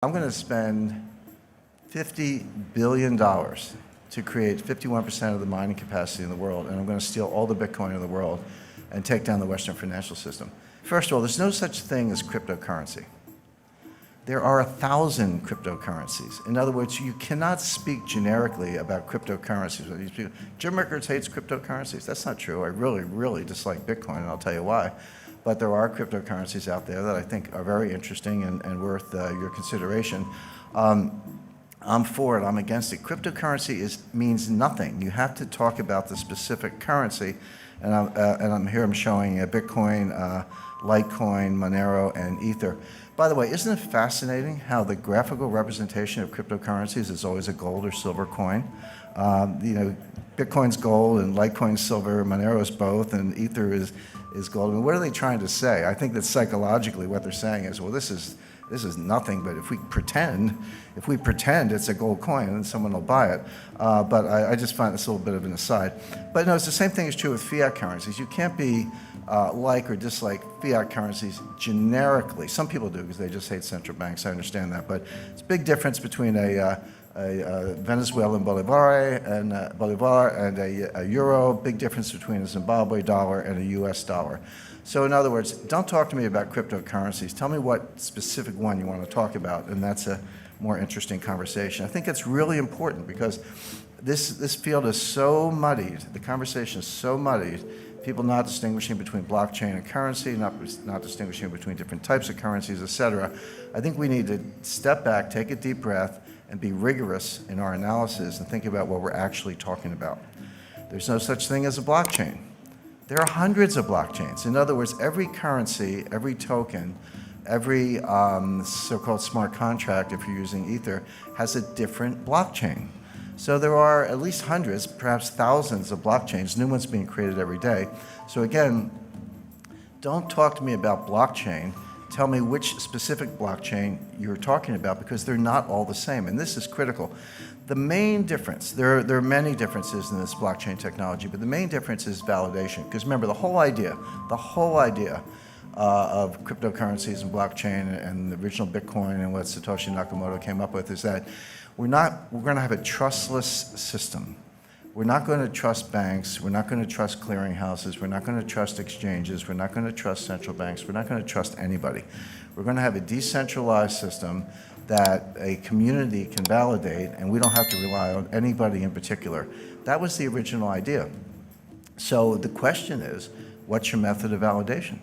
I'm going to spend $50 billion to create 51% of the mining capacity in the world, and I'm going to steal all the Bitcoin in the world and take down the Western financial system. First of all, there's no such thing as cryptocurrency. There are 1,000 cryptocurrencies. In other words, you cannot speak generically about cryptocurrencies. Jim Rickards hates cryptocurrencies. That's not true. I really, really dislike Bitcoin, and I'll tell you why. But there are cryptocurrencies out there that I think are very interesting and worth your consideration. I'm for it. I'm against it. Cryptocurrency means nothing. You have to talk about the specific currency. And I'm showing Bitcoin, Litecoin, Monero, and Ether. By the way, isn't it fascinating how the graphical representation of cryptocurrencies is always a gold or silver coin? Bitcoin's gold and Litecoin's silver, Monero's both, and Ether is gold. I mean, what are they trying to say? I think that psychologically what they're saying is, well, this is nothing, but if we pretend it's a gold coin, then someone will buy it. But I just find this a little bit of an aside. But no, it's the same thing is true with fiat currencies. You can't be like or dislike fiat currencies generically. Some people do because they just hate central banks. I understand that. But it's a big difference between a Venezuelan bolivar and a euro. Big difference between a Zimbabwe dollar and a US dollar. So in other words, don't talk to me about cryptocurrencies. Tell me what specific one you want to talk about, and that's a more interesting conversation. I think it's really important because this field is so muddied, the conversation is so muddied, people not distinguishing between blockchain and currency, not distinguishing between different types of currencies, et cetera. I think we need to step back, take a deep breath, and be rigorous in our analysis and think about what we're actually talking about. There's no such thing as a blockchain. There are hundreds of blockchains. In other words, every currency, every token, every so-called smart contract, if you're using Ether, has a different blockchain. So there are at least hundreds, perhaps thousands of blockchains, new ones being created every day. So again, don't talk to me about blockchain. Tell me which specific blockchain you're talking about, because they're not all the same, and this is critical. The main difference, there are many differences in this blockchain technology, but the main difference is validation. Because remember, the whole idea of cryptocurrencies and blockchain and the original Bitcoin and what Satoshi Nakamoto came up with is that we're going to have a trustless system. We're not going to trust banks. We're not going to trust clearinghouses. We're not going to trust exchanges. We're not going to trust central banks. We're not going to trust anybody. We're going to have a decentralized system that a community can validate, and we don't have to rely on anybody in particular. That was the original idea. So the question is, what's your method of validation?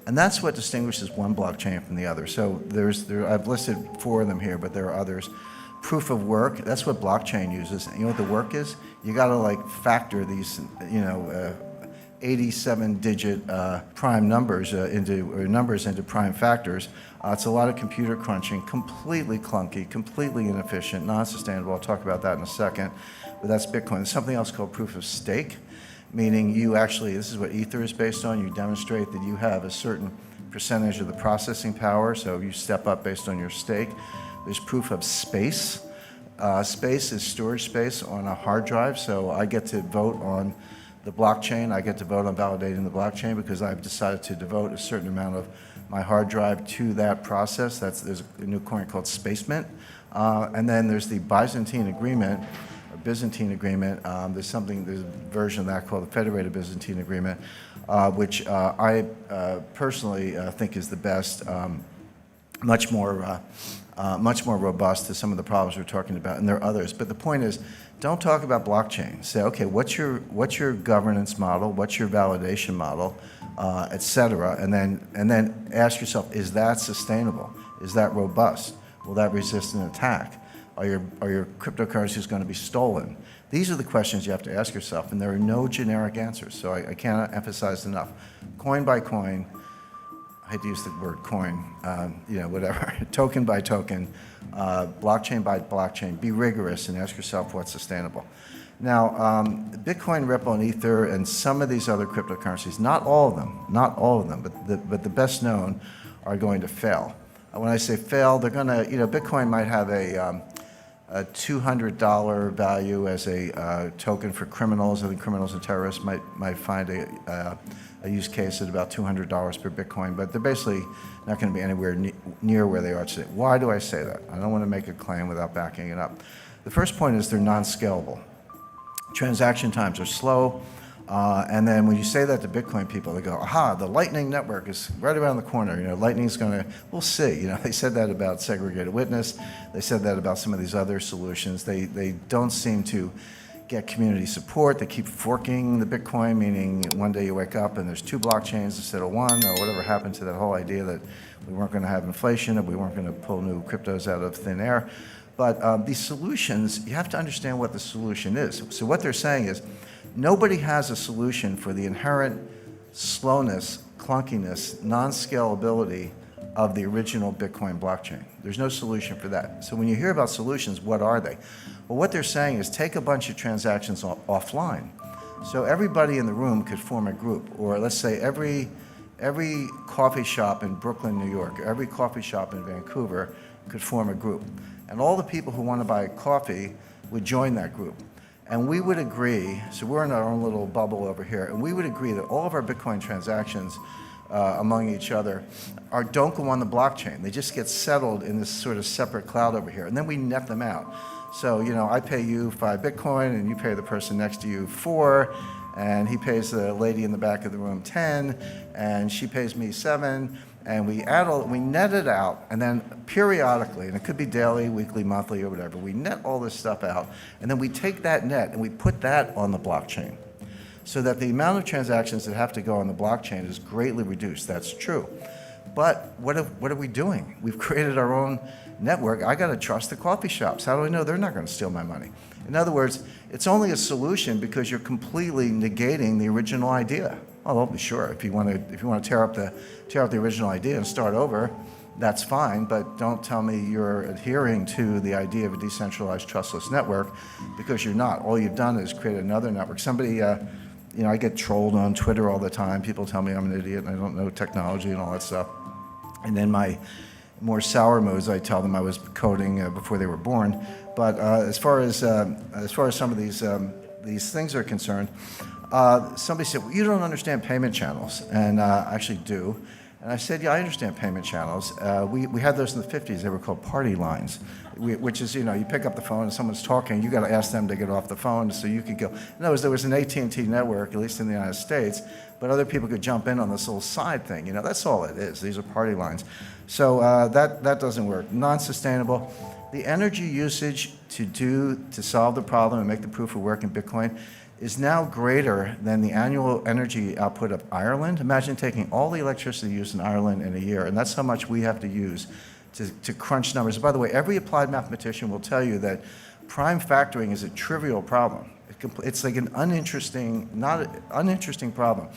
And that's what distinguishes one blockchain from the other. So I've listed 4 of them here, but there are others. Proof of work, that's what blockchain uses. And you know what the work is? You gotta factor these, 87-digit prime numbers into prime factors. It's a lot of computer crunching, completely clunky, completely inefficient, non-sustainable. I'll talk about that in a second, but that's Bitcoin. There's something else called proof of stake, meaning this is what Ether is based on. You demonstrate that you have a certain percentage of the processing power, so you step up based on your stake. There's proof of space. Space is storage space on a hard drive, so I get to vote on the blockchain. I get to vote on validating the blockchain because I've decided to devote a certain amount of my hard drive to that process. There's a new coin called Space Mint. And then there's the Byzantine Agreement, or Byzantine Agreement. There's a version of that called the Federated Byzantine Agreement, which I personally think is the best, much more robust to some of the problems we're talking about, and there are others. But the point is, don't talk about blockchain. Say, okay, what's your governance model? What's your validation model, et cetera? And then ask yourself, is that sustainable? Is that robust? Will that resist an attack? Are your cryptocurrencies going to be stolen? These are the questions you have to ask yourself, and there are no generic answers. So I cannot emphasize enough. Coin by coin. I hate to use the word coin, whatever, token by token, blockchain by blockchain. Be rigorous and ask yourself what's sustainable. Now, Bitcoin, Ripple, and Ether, and some of these other cryptocurrencies, not all of them, but the best known are going to fail. When I say fail, they're going to, Bitcoin might have a $200 value as a token for criminals. I think criminals and terrorists might find a use case at about $200 per Bitcoin, but they're basically not going to be anywhere near where they are today. Why do I say that? I don't want to make a claim without backing it up. The first point is they're non-scalable. Transaction times are slow, and then when you say that to Bitcoin people, they go, aha, the Lightning Network is right around the corner. Lightning's going to, we'll see. They said that about segregated witness. They said that about some of these other solutions. They don't seem to get community support. They keep forking the Bitcoin, meaning one day you wake up and there's 2 blockchains instead of 1, or whatever happened to that whole idea that we weren't going to have inflation and we weren't going to pull new cryptos out of thin air. But these solutions, you have to understand what the solution is. So what they're saying is nobody has a solution for the inherent slowness, clunkiness, non-scalability of the original Bitcoin blockchain. There's no solution for that. So when you hear about solutions, what are they? Well, what they're saying is take a bunch of transactions offline. So everybody in the room could form a group, or let's say every coffee shop in Brooklyn, New York, every coffee shop in Vancouver could form a group. And all the people who want to buy coffee would join that group. And we would agree, so we're in our own little bubble over here, and we would agree that all of our Bitcoin transactions among each other don't go on the blockchain. They just get settled in this sort of separate cloud over here, and then we net them out. So, I pay you 5 Bitcoin, and you pay the person next to you 4, and he pays the lady in the back of the room 10, and she pays me 7, and we net it out, and then periodically, and it could be daily, weekly, monthly, or whatever, we net all this stuff out, and then we take that net and we put that on the blockchain, so that the amount of transactions that have to go on the blockchain is greatly reduced. That's true. But what are we doing? We've created our own network. I got to trust the coffee shops. How do I know they're not going to steal my money? In other words, it's only a solution because you're completely negating the original idea. Well, sure, if you want to tear up the original idea and start over, that's fine, but don't tell me you're adhering to the idea of a decentralized trustless network, because you're not. All you've done is create another network. Somebody, I get trolled on Twitter all the time. People tell me I'm an idiot and I don't know technology and all that stuff. And then my more sour moods, I tell them I was coding before they were born. But as far as some of these things are concerned, somebody said, well, you don't understand payment channels, and I actually do. And I said, yeah, I understand payment channels. We had those in the 50s. They were called party lines, which is, you pick up the phone and someone's talking. You got to ask them to get off the phone so you could go. In other words, there was an AT&T network, at least in the United States, but other people could jump in on this little side thing. That's all it is. These are party lines. So that doesn't work. Non-sustainable. The energy usage to solve the problem and make the proof of work in Bitcoin is now greater than the annual energy output of Ireland. Imagine taking all the electricity used in Ireland in a year, and that's how much we have to use to crunch numbers. By the way, every applied mathematician will tell you that prime factoring is a trivial problem. It's like an uninteresting problem.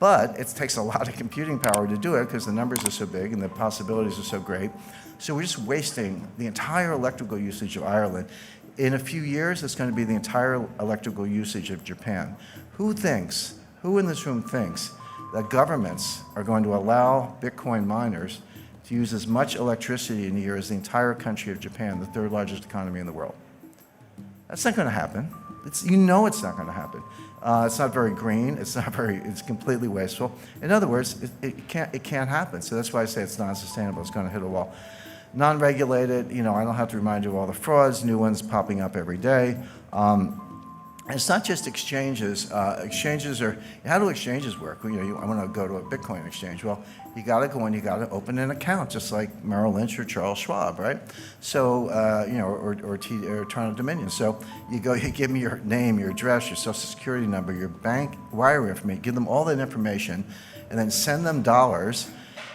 But it takes a lot of computing power to do it because the numbers are so big and the possibilities are so great. So we're just wasting the entire electrical usage of Ireland. In a few years, it's going to be the entire electrical usage of Japan. Who in this room thinks that governments are going to allow Bitcoin miners to use as much electricity in a year as the entire country of Japan, the 3rd largest economy in the world? That's not going to happen. It's not going to happen. It's not very green. It's completely wasteful. In other words, it can't happen. So that's why I say it's non-sustainable. It's going to hit a wall. Non-regulated, I don't have to remind you of all the frauds, new ones popping up every day. It's not just exchanges. Exchanges are, how do exchanges work? I want to go to a Bitcoin exchange. Well, you got to go in, you got to open an account, just like Merrill Lynch or Charles Schwab, right? So, or Toronto Dominion. So you give me your name, your address, your social security number, your bank wire information, give them all that information, and then send them dollars.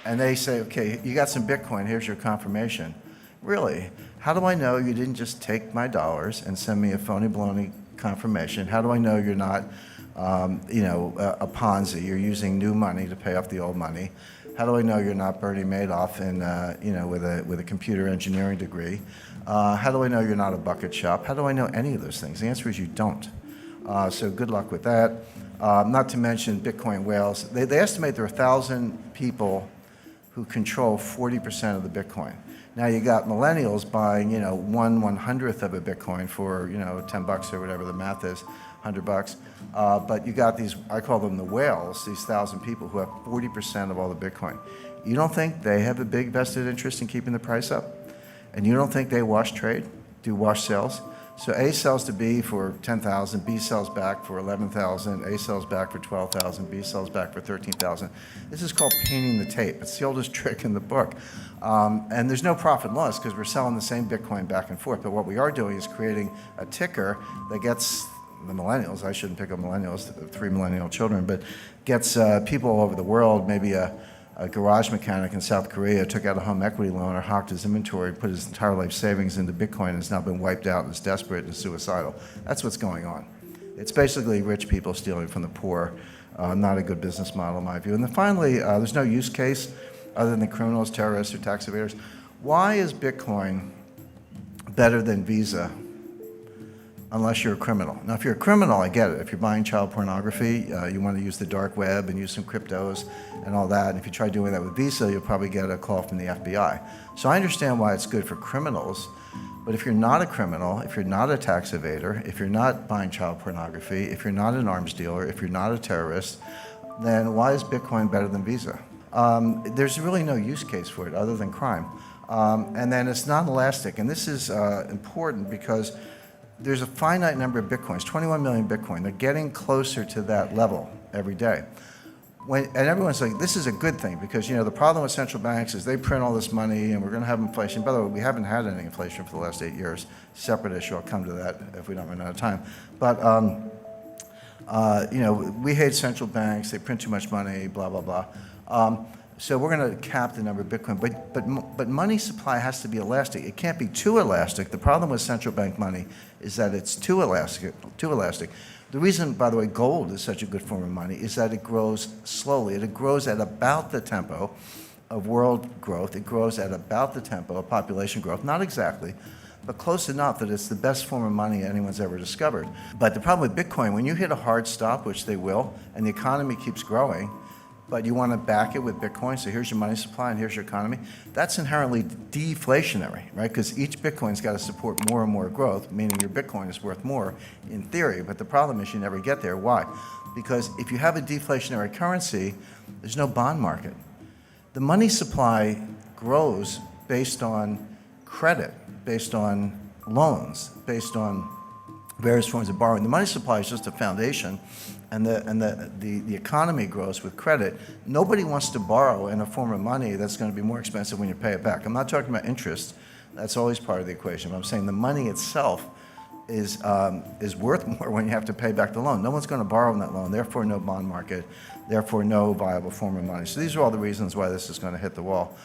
And they say, okay, you got some Bitcoin, here's your confirmation. Really? How do I know you didn't just take my dollars and send me a phony baloney confirmation? How do I know you're not, a Ponzi? You're using new money to pay off the old money. How do I know you're not Bernie Madoff with a computer engineering degree? How do I know you're not a bucket shop? How do I know any of those things? The answer is you don't. So good luck with that. Not to mention Bitcoin whales. They estimate there are 1,000 people who control 40% of the Bitcoin. Now you got millennials buying, 1/100th of a Bitcoin for, $10 or whatever the math is. $100. But you got these, I call them the whales, these 1,000 people who have 40% of all the Bitcoin. You don't think they have a big vested interest in keeping the price up? And you don't think they wash trade, do wash sales? So A sells to B for 10,000, B sells back for 11,000, A sells back for 12,000, B sells back for 13,000. This is called painting the tape. It's the oldest trick in the book. And there's no profit and loss because we're selling the same Bitcoin back and forth. But what we are doing is creating a ticker that gets the millennials, I shouldn't pick up millennials, 3 millennial children, but gets people all over the world, maybe a garage mechanic in South Korea took out a home equity loan or hawked his inventory, put his entire life savings into Bitcoin, and has now been wiped out and is desperate and suicidal. That's what's going on. It's basically rich people stealing from the poor. Not a good business model, in my view. And then finally, there's no use case other than criminals, terrorists, or tax evaders. Why is Bitcoin better than Visa unless you're a criminal? Now, if you're a criminal, I get it. If you're buying child pornography, you want to use the dark web and use some cryptos and all that. And if you try doing that with Visa, you'll probably get a call from the FBI. So I understand why it's good for criminals. But if you're not a criminal, if you're not a tax evader, if you're not buying child pornography, if you're not an arms dealer, if you're not a terrorist, then why is Bitcoin better than Visa? There's really no use case for it other than crime. And then it's not elastic. And this is important because there's a finite number of Bitcoins, 21 million Bitcoin. They're getting closer to that level every day. And everyone's like, this is a good thing because, you know, the problem with central banks is they print all this money and we're going to have inflation. By the way, we haven't had any inflation for the last 8 years. Separate issue. I'll come to that if we don't run out of time. But, you know, we hate central banks. They print too much money, blah, blah, blah. So we're going to cap the number of Bitcoin. But money supply has to be elastic. It can't be too elastic. The problem with central bank money is that it's too elastic. The reason, by the way, gold is such a good form of money is that it grows slowly. It grows at about the tempo of world growth. It grows at about the tempo of population growth. Not exactly, but close enough that it's the best form of money anyone's ever discovered. But the problem with Bitcoin, when you hit a hard stop, which they will, and the economy keeps growing, but you want to back it with Bitcoin, so here's your money supply and here's your economy, that's inherently deflationary, right? Because each Bitcoin's got to support more and more growth, meaning your Bitcoin is worth more in theory, but the problem is you never get there. Why? Because if you have a deflationary currency, there's no bond market. The money supply grows based on credit, based on loans, based on various forms of borrowing. The money supply is just a foundation, and the economy grows with credit. Nobody wants to borrow in a form of money that's going to be more expensive when you pay it back. I'm not talking about interest. That's always part of the equation. But I'm saying the money itself is worth more when you have to pay back the loan. No one's going to borrow on that loan, therefore no bond market, therefore no viable form of money. So these are all the reasons why this is going to hit the wall.